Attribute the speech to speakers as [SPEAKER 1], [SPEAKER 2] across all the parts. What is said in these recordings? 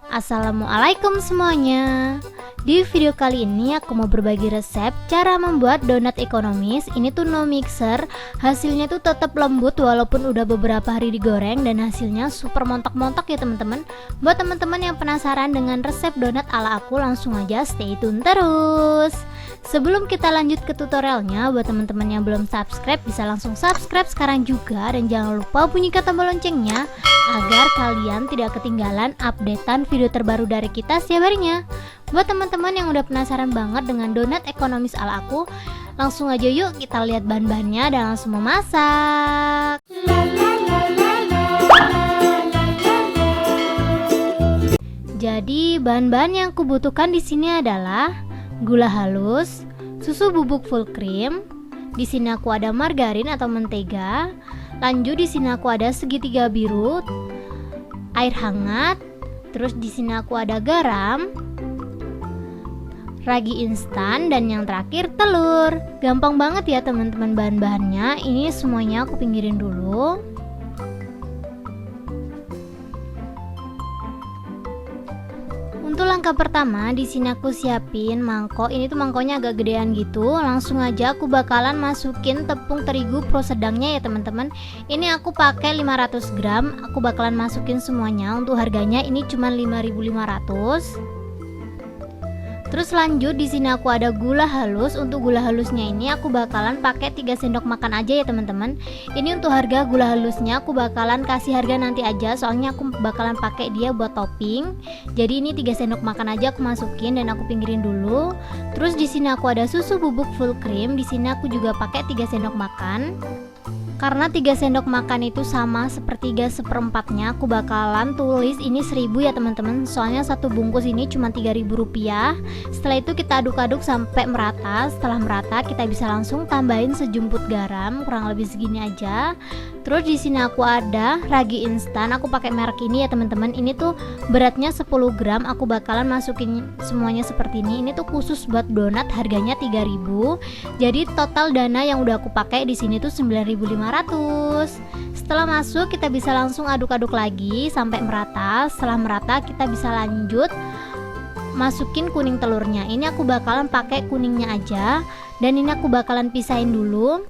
[SPEAKER 1] Assalamualaikum semuanya. Di video kali ini aku mau berbagi resep cara membuat donat ekonomis. Ini tuh no mixer. Hasilnya tuh tetap lembut walaupun udah beberapa hari digoreng, dan hasilnya super montok-montok ya teman-teman. Buat teman-teman yang penasaran dengan resep donat ala aku, langsung aja stay tune terus. Sebelum kita lanjut ke tutorialnya, buat teman-teman yang belum subscribe bisa langsung subscribe sekarang juga, dan jangan lupa bunyikan tombol loncengnya agar kalian tidak ketinggalan updatean video terbaru dari kita setiap harinya. Buat teman-teman yang udah penasaran banget dengan donat ekonomis ala aku, langsung aja yuk kita lihat bahan-bahannya dan langsung memasak. Jadi bahan-bahan yang kubutuhkan di sini adalah gula halus, susu bubuk full cream, di sini aku ada margarin atau mentega, lanjut di sini aku ada segitiga biru, air hangat, terus di sini aku ada garam, ragi instan, dan yang terakhir telur. Gampang banget ya teman-teman bahan-bahannya. Ini semuanya aku pinggirin dulu. Untuk langkah pertama, di sini aku siapin mangkok. Ini tuh mangkoknya agak gedean gitu. Langsung aja aku bakalan masukin tepung terigu pro sedangnya ya teman-teman. Ini aku pakai 500 gram. Aku bakalan masukin semuanya. Untuk harganya ini cuma 5.500. Terus lanjut di sini aku ada gula halus. Untuk gula halusnya ini aku bakalan pakai 3 sendok makan aja ya teman-teman. Ini untuk harga gula halusnya aku bakalan kasih harga nanti aja, soalnya aku bakalan pakai dia buat topping. Jadi ini 3 sendok makan aja aku masukin dan aku pinggirin dulu. Terus di sini aku ada susu bubuk full cream. Di sini aku juga pakai 3 sendok makan. Karena 3 sendok makan itu sama sepertiga seperempatnya, aku bakalan tulis ini 1000 ya teman-teman. Soalnya satu bungkus ini cuma 3.000 rupiah. Setelah itu kita aduk-aduk sampai merata. Setelah merata kita bisa langsung tambahin sejumput garam, kurang lebih segini aja. Terus di sini aku ada ragi instan. Aku pakai merek ini ya teman-teman. Ini tuh beratnya 10 gram. Aku bakalan masukin semuanya seperti ini. Ini tuh khusus buat donat, harganya 3.000. Jadi total dana yang udah aku pakai di sini tuh 9.500. Setelah masuk kita bisa langsung aduk-aduk lagi sampai merata. Setelah merata kita bisa lanjut masukin kuning telurnya. Ini aku bakalan pakai kuningnya aja, dan ini aku bakalan pisahin dulu.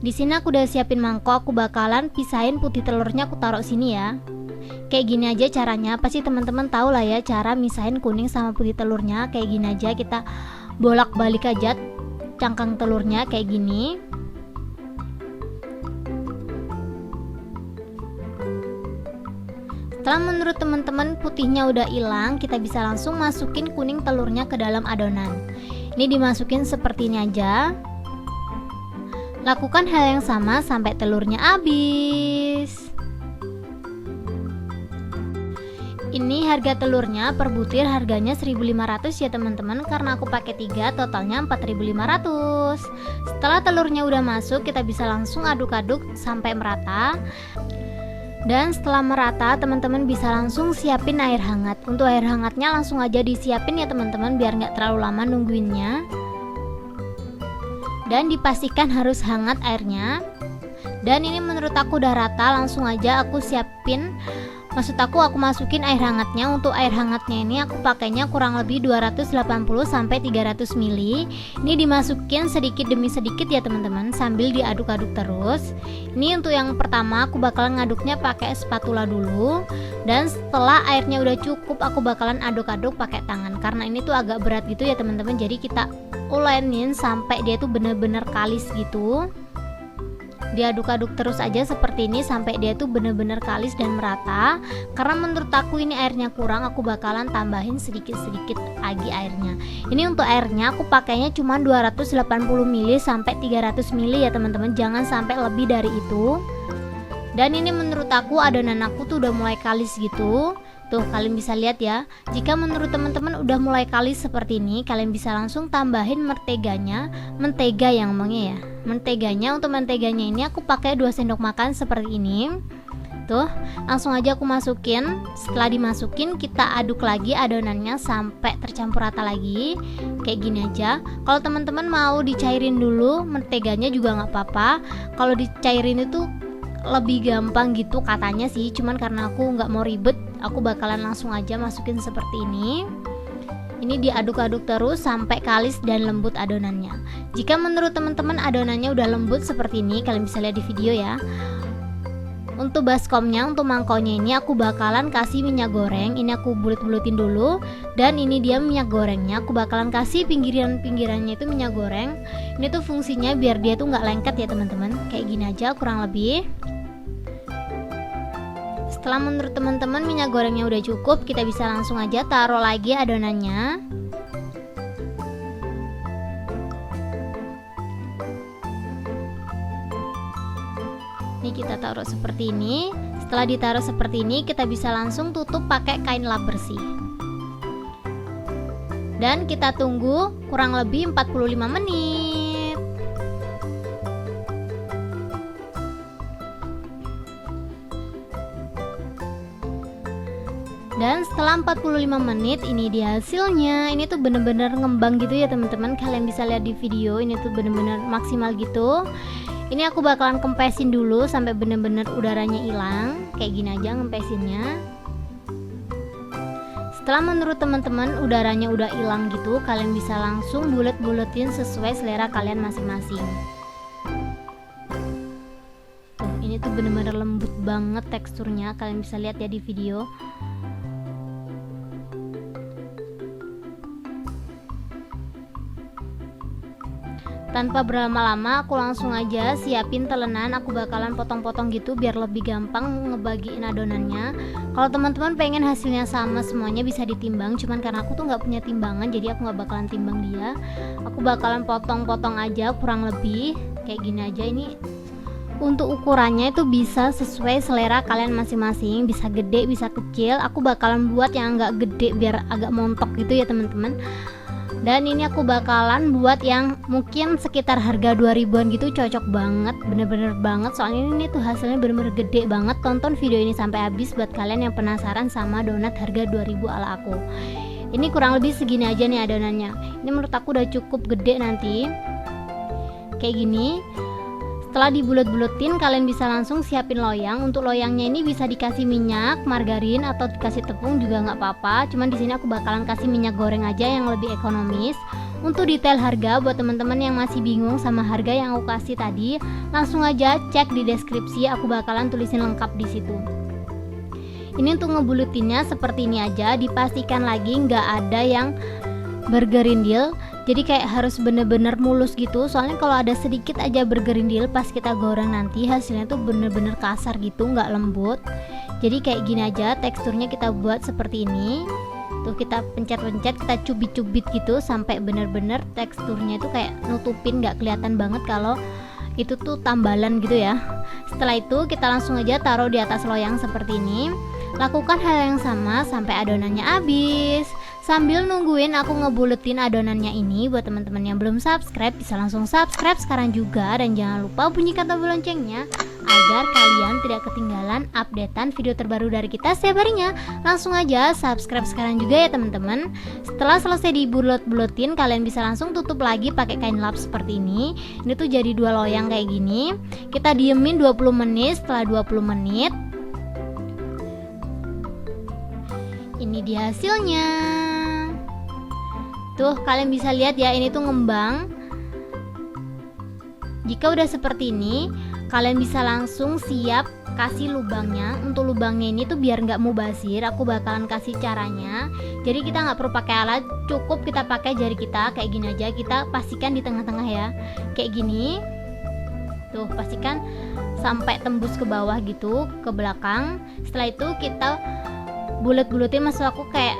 [SPEAKER 1] Di sini aku udah siapin mangkok, aku bakalan pisahin putih telurnya, aku taruh sini ya. Kayak gini aja caranya. Pasti teman-teman tahu lah ya cara misahin kuning sama putih telurnya. Kayak gini aja, kita bolak-balik aja cangkang telurnya kayak gini. Setelah menurut teman-teman putihnya udah hilang, kita bisa langsung masukin kuning telurnya ke dalam adonan. Ini dimasukin seperti ini aja. Lakukan hal yang sama sampai telurnya habis. Ini harga telurnya per butir harganya 1.500 ya teman-teman. Karena aku pakai 3 totalnya 4.500. Setelah telurnya udah masuk, kita bisa langsung aduk-aduk sampai merata. Dan setelah merata, teman-teman bisa langsung siapin air hangat. Untuk air hangatnya langsung aja disiapin ya teman-teman, biar nggak terlalu lama nungguinnya. Dan dipastikan harus hangat airnya. Dan ini menurut aku udah rata, langsung aja aku siapin. Aku masukin air hangatnya. Untuk air hangatnya ini aku pakainya kurang lebih 280 sampai 300 ml. Ini dimasukin sedikit demi sedikit ya teman-teman, sambil diaduk-aduk terus. Ini untuk yang pertama aku bakalan ngaduknya pakai spatula dulu. Dan setelah airnya udah cukup, aku bakalan aduk-aduk pakai tangan. Karena ini tuh agak berat gitu ya teman-teman. Jadi kita ulenin sampai dia tuh bener-bener kalis gitu. Diaduk-aduk terus aja seperti ini sampai dia tuh bener-bener kalis dan merata. Karena menurut aku ini airnya kurang, aku bakalan tambahin sedikit-sedikit lagi airnya. Ini untuk airnya aku pakainya cuma 280 ml sampai 300 ml ya teman-teman, jangan sampai lebih dari itu. Dan ini menurut aku adonan aku tuh udah mulai kalis gitu. Tuh kalian bisa lihat ya. Jika menurut teman-teman udah mulai kalis seperti ini, kalian bisa langsung tambahin menteganya. Mentega yang ngomongnya ya. Menteganya, untuk menteganya ini aku pakai 2 sendok makan seperti ini. Tuh, langsung aja aku masukin. Setelah dimasukin, kita aduk lagi adonannya sampai tercampur rata lagi. Kayak gini aja. Kalau teman-teman mau dicairin dulu menteganya juga nggak apa-apa. Kalau dicairin itu lebih gampang gitu katanya sih, cuman karena aku nggak mau ribet, aku bakalan langsung aja masukin seperti ini. Ini diaduk-aduk terus sampai kalis dan lembut adonannya. Jika menurut teman-teman adonannya udah lembut seperti ini, kalian bisa lihat di video ya. Untuk baskomnya, untuk mangkoknya ini aku bakalan kasih minyak goreng. Ini aku bulut-bulutin dulu. Dan ini dia minyak gorengnya. Aku bakalan kasih pinggirannya itu minyak goreng. Ini tuh fungsinya biar dia tuh nggak lengket ya teman-teman. Kayak gini aja kurang lebih. Setelah menurut teman-teman minyak gorengnya udah cukup, kita bisa langsung aja taruh lagi adonannya. Ini kita taruh seperti ini. Setelah ditaruh seperti ini, kita bisa langsung tutup pakai kain lap bersih. Dan kita tunggu kurang lebih 45 menit. Dan setelah 45 menit ini dia hasilnya. Ini tuh bener-bener ngembang gitu ya teman-teman. Kalian bisa lihat di video, ini tuh bener-bener maksimal gitu. Ini aku bakalan kempesin dulu sampai bener-bener udaranya hilang. Kayak gini aja ngempesinnya. Setelah menurut teman-teman udaranya udah hilang gitu, kalian bisa langsung bulet-buletin sesuai selera kalian masing-masing. Tuh, ini tuh bener-bener lembut banget teksturnya. Kalian bisa lihat ya di video. Tanpa berlama-lama aku langsung aja siapin telenan. Aku bakalan potong-potong gitu biar lebih gampang ngebagiin adonannya. Kalau teman-teman pengen hasilnya sama semuanya bisa ditimbang, cuman karena aku tuh nggak punya timbangan jadi aku nggak bakalan timbang dia. Aku bakalan potong-potong aja kurang lebih kayak gini aja. Ini untuk ukurannya itu bisa sesuai selera kalian masing-masing, bisa gede bisa kecil. Aku bakalan buat yang agak gede biar agak montok gitu ya teman-teman. Dan ini aku bakalan buat yang mungkin sekitar harga 2000-an gitu, cocok banget, bener-bener banget. Soalnya ini tuh hasilnya bener-bener gede banget. Tonton video ini sampai habis buat kalian yang penasaran sama donat harga 2000 ala aku. Ini kurang lebih segini aja nih adonannya. Ini menurut aku udah cukup gede nanti. Kayak gini. Setelah dibulet-buletin, kalian bisa langsung siapin loyang. Untuk loyangnya ini bisa dikasih minyak, margarin atau dikasih tepung juga nggak apa-apa. Cuman di sini aku bakalan kasih minyak goreng aja yang lebih ekonomis. Untuk detail harga buat teman-teman yang masih bingung sama harga yang aku kasih tadi, langsung aja cek di deskripsi. Aku bakalan tulisin lengkap di situ. Ini untuk ngebuletinnya seperti ini aja. Dipastikan lagi nggak ada yang bergerindil. Jadi kayak harus bener-bener mulus gitu. Soalnya kalau ada sedikit aja bergerindil pas kita goreng nanti hasilnya tuh bener-bener kasar gitu, nggak lembut. Jadi kayak gini aja teksturnya kita buat seperti ini. Tuh kita pencet-pencet, kita cubit-cubit gitu sampai bener-bener teksturnya itu kayak nutupin, nggak kelihatan banget kalau itu tuh tambalan gitu ya. Setelah itu kita langsung aja taruh di atas loyang seperti ini. Lakukan hal yang sama sampai adonannya habis. Sambil nungguin aku ngebuletin adonannya ini, buat teman-teman yang belum subscribe bisa langsung subscribe sekarang juga. Dan jangan lupa bunyikan tombol loncengnya agar kalian tidak ketinggalan updatean video terbaru dari kita setiap harinya. Langsung aja subscribe sekarang juga ya teman-teman. Setelah selesai dibulet-buletin, kalian bisa langsung tutup lagi pakai kain lap seperti ini. Ini tuh jadi dua loyang kayak gini. Kita diemin 20 menit. Setelah 20 menit ini dia hasilnya. Tuh kalian bisa lihat ya, ini tuh ngembang. Jika udah seperti ini, kalian bisa langsung siap kasih lubangnya. Untuk lubangnya ini tuh biar nggak mubazir, aku bakalan kasih caranya. Jadi kita nggak perlu pakai alat, cukup kita pakai jari kita kayak gini aja. Kita pastikan di tengah-tengah ya, kayak gini. Tuh pastikan sampai tembus ke bawah gitu, ke belakang. Setelah itu kita bulet-buletin, maksud aku kayak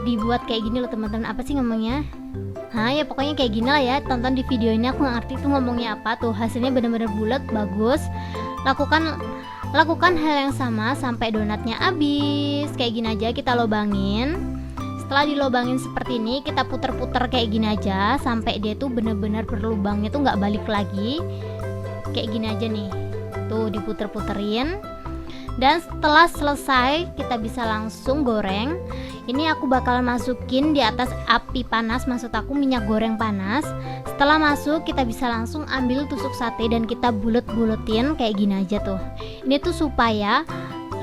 [SPEAKER 1] dibuat kayak gini loh teman-teman. Apa sih ngomongnya? Ya pokoknya kayak gini lah ya. Tonton di video ini, aku nggak ngerti tuh ngomongnya apa. Tuh hasilnya bener-bener bulat, bagus. Lakukan hal yang sama sampai donatnya habis. Kayak gini aja kita lobangin. Setelah dilobangin seperti ini, kita puter-puter kayak gini aja sampai dia tuh bener-bener berlubangnya tuh nggak balik lagi. Kayak gini aja nih. Tuh diputer-puterin. Dan setelah selesai kita bisa langsung goreng. Ini aku bakalan masukin di atas api panas, maksud aku minyak goreng panas. Setelah masuk kita bisa langsung ambil tusuk sate dan kita bulet-buletin kayak gini aja tuh. Ini tuh supaya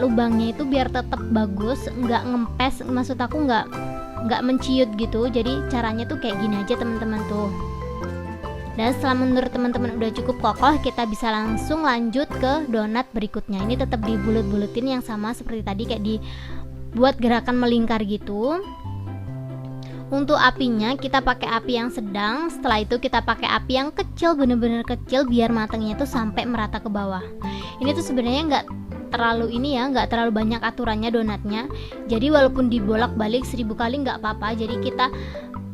[SPEAKER 1] lubangnya itu biar tetap bagus, nggak ngempes, maksud aku nggak menciut gitu. Jadi caranya tuh kayak gini aja teman-teman tuh. Dan setelah menurut teman-teman udah cukup kokoh, kita bisa langsung lanjut ke donat berikutnya. Ini tetap dibulet-buletin yang sama seperti tadi, kayak dibuat gerakan melingkar gitu. Untuk apinya kita pakai api yang sedang. Setelah itu kita pakai api yang kecil, bener-bener kecil, biar matangnya tuh sampai merata ke bawah. Ini tuh sebenarnya nggak terlalu banyak aturannya donatnya. Jadi walaupun dibolak-balik 1000 kali nggak apa-apa. Jadi kita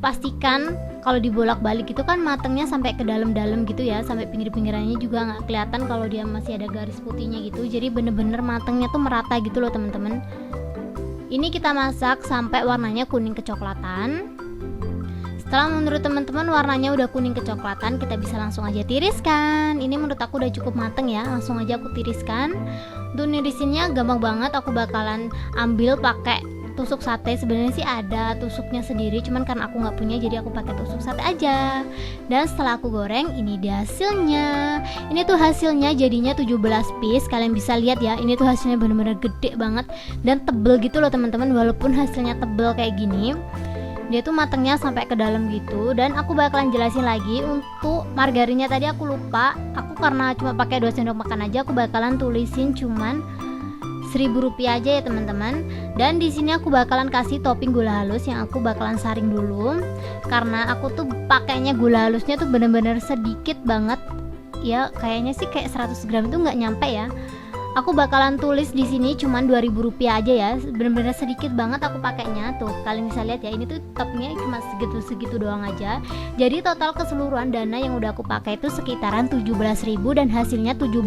[SPEAKER 1] pastikan kalau dibolak-balik itu kan matangnya sampai ke dalam-dalam gitu ya, sampai pinggir-pinggirannya juga nggak kelihatan kalau dia masih ada garis putihnya gitu. Jadi bener-bener matangnya tuh merata gitu loh teman-teman. Ini kita masak sampai warnanya kuning kecoklatan. Setelah menurut teman-teman warnanya udah kuning kecoklatan, kita bisa langsung aja tiriskan. Ini menurut aku udah cukup mateng ya, langsung aja aku tiriskan. Untuk nirisinnya gampang banget, aku bakalan ambil pakai tusuk sate. Sebenarnya sih ada tusuknya sendiri, cuman karena aku nggak punya jadi aku pakai tusuk sate aja. Dan setelah aku goreng, ini dia hasilnya. Ini tuh hasilnya jadinya 17 piece. Kalian bisa lihat ya, ini tuh hasilnya bener-bener gede banget dan tebel gitu loh teman-teman. Walaupun hasilnya tebel kayak gini, dia tuh matangnya sampai ke dalam gitu. Dan aku bakalan jelasin lagi untuk margarinnya tadi aku lupa. Aku karena cuma pakai 2 sendok makan aja, aku bakalan tulisin cuman Rp1.000 aja ya teman-teman. Dan di sini aku bakalan kasih topping gula halus yang aku bakalan saring dulu. Karena aku tuh pakainya gula halusnya tuh bener-bener sedikit banget. Ya kayaknya sih kayak 100 gram itu nggak nyampe ya. Aku bakalan tulis di sini cuman Rp2.000 aja ya, bener-bener sedikit banget aku pakainya. Tuh kalian bisa lihat ya, ini tuh topnya cuma segitu doang aja. Jadi total keseluruhan dana yang udah aku pakai itu sekitaran 17.000 dan hasilnya 17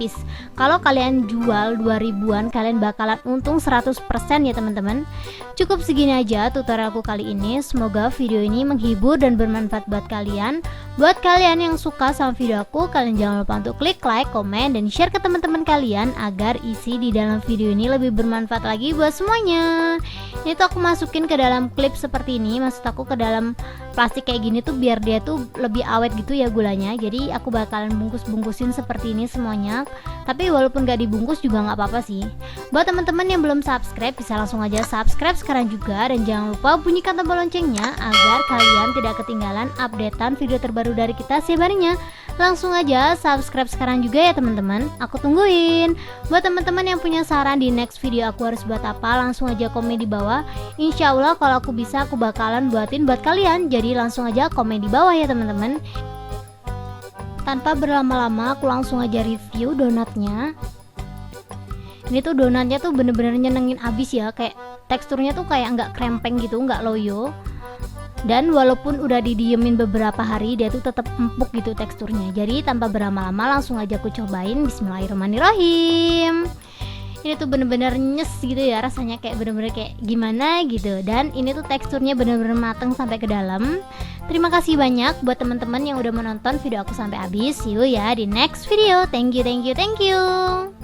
[SPEAKER 1] piece. Kalau kalian jual 2.000-an, kalian bakalan untung 100% ya teman-teman. Cukup segini aja tutorialku kali ini. Semoga video ini menghibur dan bermanfaat buat kalian. Buat kalian yang suka sama video aku, kalian jangan lupa untuk klik like, komen, dan share ke teman-teman kalian agar isi di dalam video ini lebih bermanfaat lagi buat semuanya. Ini tuh aku masukin ke dalam klip seperti ini, maksud aku ke dalam plastik kayak gini tuh biar dia tuh lebih awet gitu ya gulanya. Jadi aku bakalan bungkusin seperti ini semuanya. Tapi walaupun gak dibungkus juga gak apa-apa sih. Buat teman-teman yang belum subscribe, bisa langsung aja subscribe sekarang juga. Dan jangan lupa bunyikan tombol loncengnya agar kalian tidak ketinggalan updatean video terbaru dari kita setiap harinya. Langsung aja subscribe sekarang juga ya teman-teman, aku tungguin. Buat teman-teman yang punya saran di next video aku harus buat apa, langsung aja komen di bawah. Insya Allah kalau aku bisa, aku bakalan buatin buat kalian. Jadi langsung aja komen di bawah ya teman-teman. Tanpa berlama-lama, aku langsung aja review donatnya. Ini tuh donatnya tuh bener-bener nyenengin abis ya, kayak teksturnya tuh kayak nggak krempeng gitu, nggak loyo. Dan walaupun udah didiemin beberapa hari, dia tuh tetap empuk gitu teksturnya. Jadi tanpa berlama-lama langsung aja aku cobain. Bismillahirrahmanirrahim. Ini tuh bener-bener nyes gitu ya, rasanya kayak bener-bener kayak gimana gitu. Dan ini tuh teksturnya bener-bener mateng sampai ke dalam. Terima kasih banyak buat teman-teman yang udah menonton video aku sampai habis. See you ya di next video. Thank you.